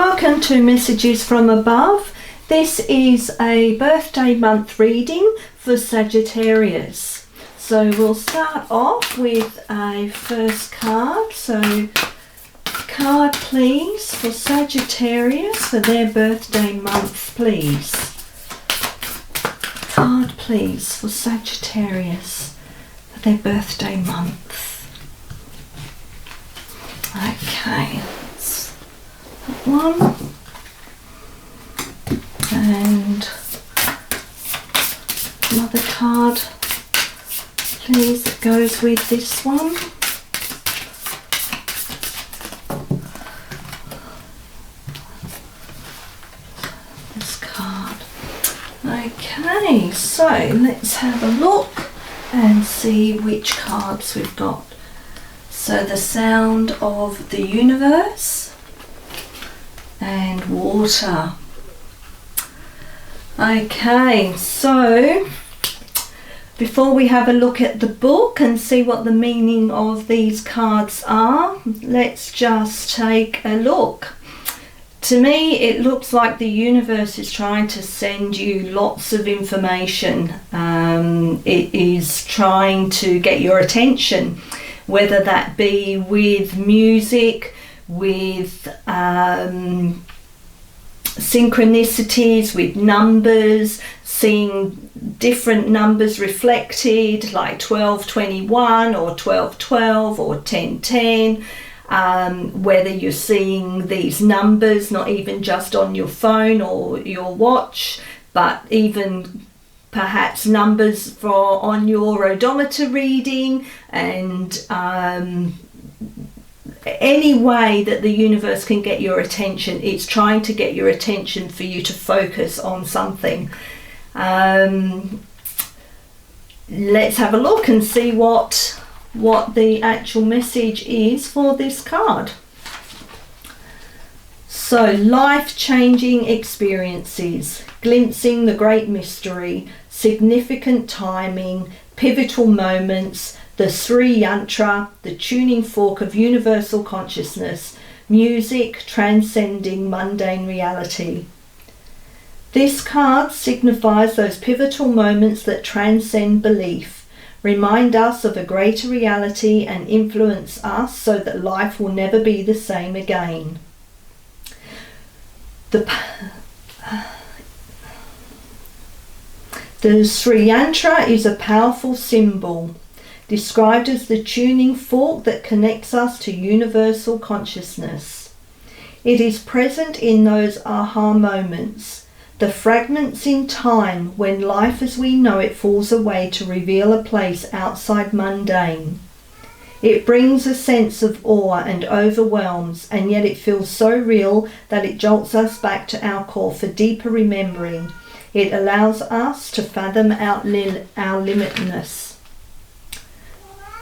Welcome to Messages from Above. This is a birthday month reading for Sagittarius. So we'll start off with a first card. So card please for Sagittarius for their birthday month, please. Card please for Sagittarius for their birthday month. Okay, that's that one. And another card please that goes with this one. This card. Okay, so let's have a look and see which cards we've got. So the Sound of the Universe and Water. Okay, so before we have a look at the book and see what the meaning of these cards are, let's just take a look. To me, it looks like the universe is trying to send you lots of information. It is trying to get your attention, whether that be with music, with synchronicities, with numbers, seeing different numbers reflected, like 1221 or 1212 or 1010. Whether you're seeing these numbers not even just on your phone or your watch, but even perhaps numbers for on your odometer reading, and any way that the universe can get your attention, it's trying to get your attention for you to focus on something. Let's have a look and see what the actual message is for this card. So, life-changing experiences, glimpsing the great mystery, significant timing, pivotal moments, the Sri Yantra, the tuning fork of universal consciousness, music transcending mundane reality. This card signifies those pivotal moments that transcend belief, remind us of a greater reality and influence us so that life will never be the same again. The Sri Yantra is a powerful symbol, described as the tuning fork that connects us to universal consciousness. It is present in those aha moments, the fragments in time when life as we know it falls away to reveal a place outside mundane. It brings a sense of awe and overwhelms, and yet it feels so real that it jolts us back to our core for deeper remembering. It allows us to fathom our limitness.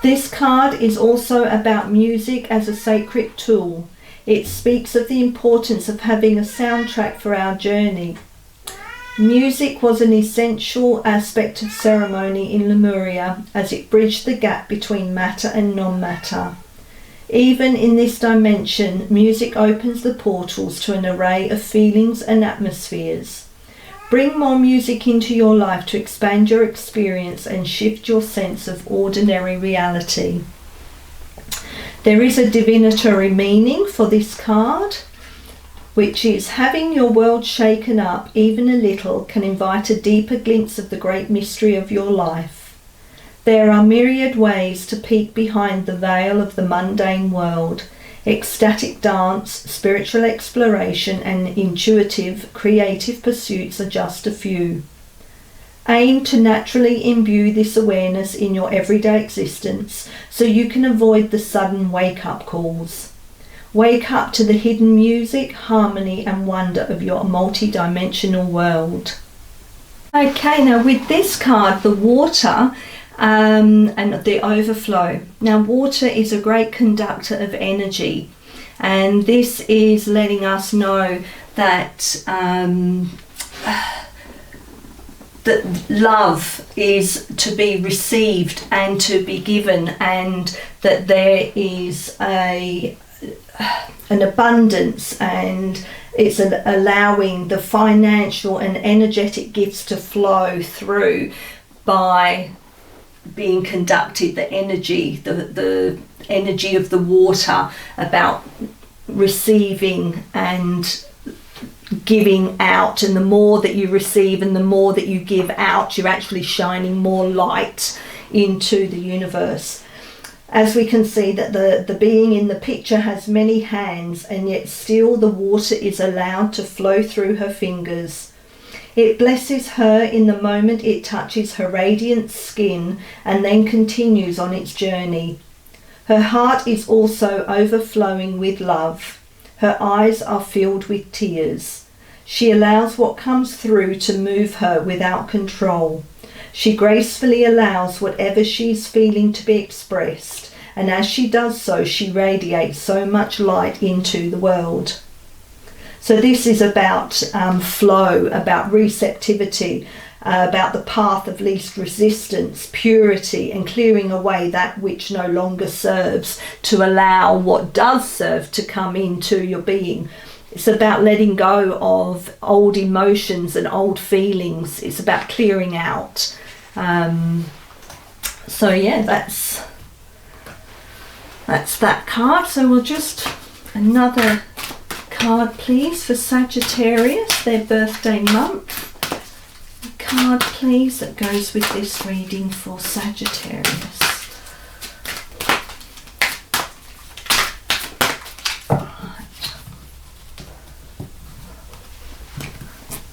This card is also about music as a sacred tool. It speaks of the importance of having a soundtrack for our journey. Music was an essential aspect of ceremony in Lemuria as it bridged the gap between matter and non-matter. Even in this dimension, music opens the portals to an array of feelings and atmospheres. Bring more music into your life to expand your experience and shift your sense of ordinary reality. There is a divinatory meaning for this card, which is having your world shaken up even a little can invite a deeper glimpse of the great mystery of your life. There are myriad ways to peek behind the veil of the mundane world. Ecstatic dance, spiritual exploration, and intuitive, creative pursuits are just a few. Aim to naturally imbue this awareness in your everyday existence so you can avoid the sudden wake-up calls. Wake up to the hidden music, harmony, and wonder of your multi-dimensional world. Okay, now with this card, the Water, and the Overflow. Now, water is a great conductor of energy, and this is letting us know that that love is to be received and to be given, and that there is an abundance, and it's allowing the financial and energetic gifts to flow through by being conducted, the energy of the water, about receiving and giving out. And the more that you receive and the more that you give out, you're actually shining more light into the universe. As we can see that the being in the picture has many hands, and yet still the water is allowed to flow through her fingers. It blesses her in the moment it touches her radiant skin and then continues on its journey. Her heart is also overflowing with love. Her eyes are filled with tears. She allows what comes through to move her without control. She gracefully allows whatever she is feeling to be expressed, and as she does so, she radiates so much light into the world. So this is about flow, about receptivity, about the path of least resistance, purity, and clearing away that which no longer serves to allow what does serve to come into your being. It's about letting go of old emotions and old feelings. It's about clearing out. So yeah, that's that card. So we'll just, another card please for Sagittarius, their birthday month. A card please that goes with this reading for Sagittarius.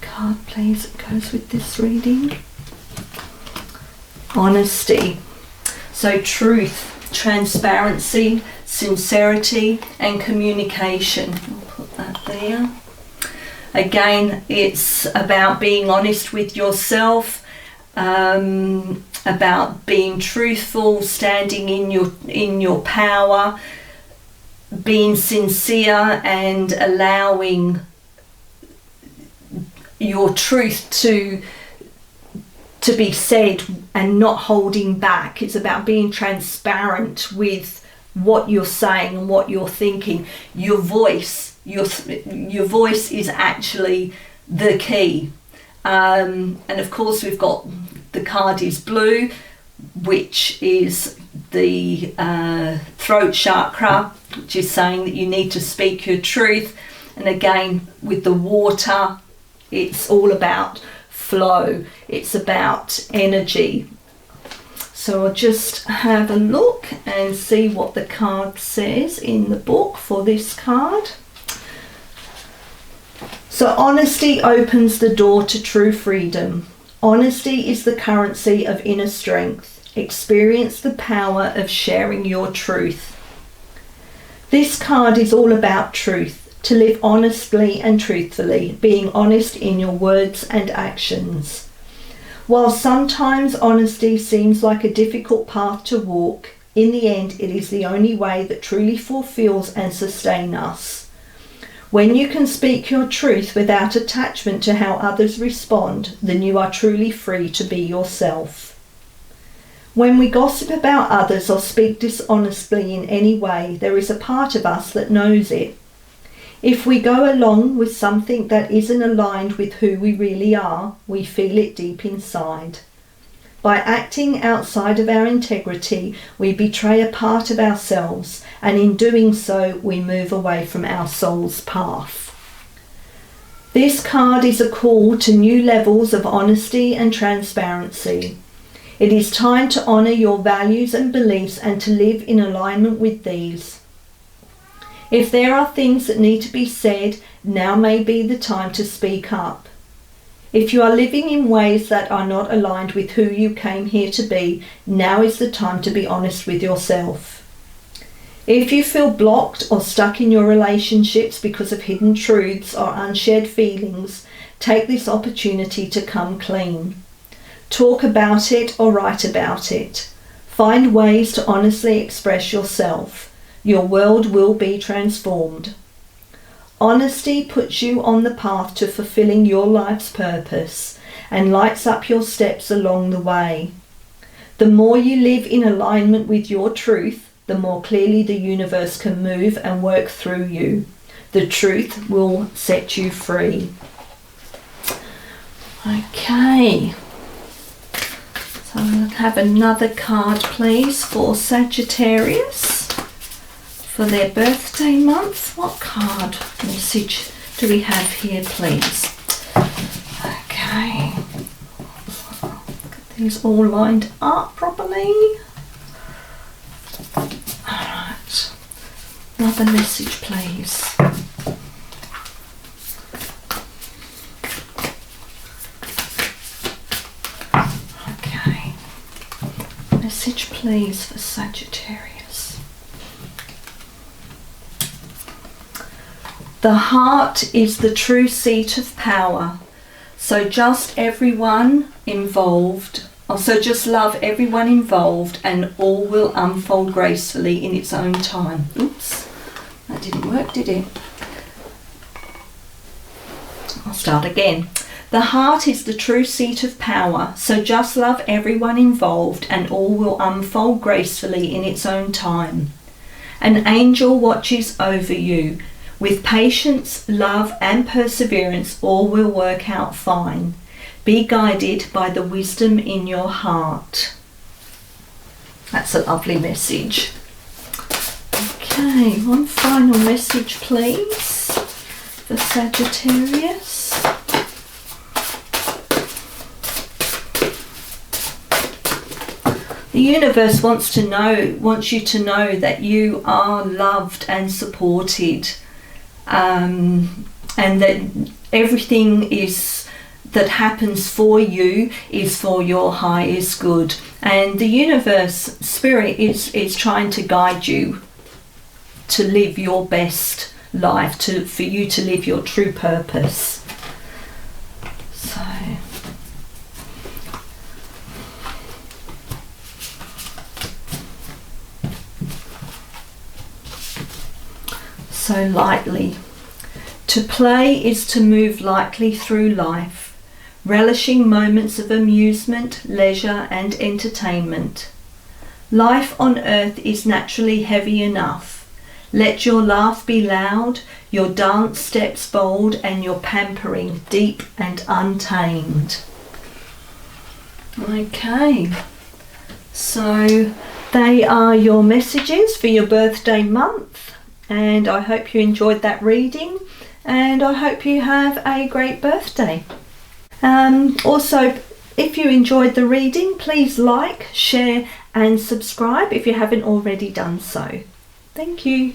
Card please that goes with this reading. Honesty. So truth, transparency, sincerity and communication. I'll put that there. Again, it's about being honest with yourself, about being truthful, standing in your power, being sincere and allowing your truth to be said and not holding back. It's about being transparent with what you're saying and what you're thinking. Your voice is actually the key. And of course we've got, the card is blue, which is the throat chakra, which is saying that you need to speak your truth. And again, with the water, it's all about flow. It's about energy. So I'll just have a look and see what the card says in the book for this card. So honesty opens the door to true freedom. Honesty is the currency of inner strength. Experience the power of sharing your truth. This card is all about truth. To live honestly and truthfully, being honest in your words and actions. While sometimes honesty seems like a difficult path to walk, in the end it is the only way that truly fulfills and sustains us. When you can speak your truth without attachment to how others respond, then you are truly free to be yourself. When we gossip about others or speak dishonestly in any way, there is a part of us that knows it. If we go along with something that isn't aligned with who we really are, we feel it deep inside. By acting outside of our integrity, we betray a part of ourselves, and in doing so, we move away from our soul's path. This card is a call to new levels of honesty and transparency. It is time to honour your values and beliefs and to live in alignment with these. If there are things that need to be said, now may be the time to speak up. If you are living in ways that are not aligned with who you came here to be, now is the time to be honest with yourself. If you feel blocked or stuck in your relationships because of hidden truths or unshared feelings, take this opportunity to come clean. Talk about it or write about it. Find ways to honestly express yourself. Your world will be transformed. Honesty puts you on the path to fulfilling your life's purpose and lights up your steps along the way. The more you live in alignment with your truth, the more clearly the universe can move and work through you. The truth will set you free. Okay. So I'll have another card, please, for Sagittarius for their birthday month. What card message do we have here, please? Okay. Get these all lined up properly. Alright. Another message, please. Okay. Message, please, for Sagittarius. The heart is the true seat of power. So just everyone involved, so just love everyone involved, and all will unfold gracefully in its own time. Oops, that didn't work, did it? I'll start again. The heart is the true seat of power, so just love everyone involved, and all will unfold gracefully in its own time. An angel watches over you. With patience, love and perseverance, all will work out fine. Be guided by the wisdom in your heart. That's a lovely message. Okay, one final message, please, for Sagittarius. The universe wants you to know that you are loved and supported. And that everything that happens for you is for your highest good, and the universe spirit is trying to guide you to live your best life, for you to live your true purpose. So lightly. To play is to move lightly through life, relishing moments of amusement, leisure and entertainment. Life on earth is naturally heavy enough. Let your laugh be loud, your dance steps bold, and your pampering deep and untamed. Okay, so they are your messages for your birthday month. And I hope you enjoyed that reading, and I hope you have a great birthday. Also, if you enjoyed the reading, please like, share and subscribe if you haven't already done so. Thank you.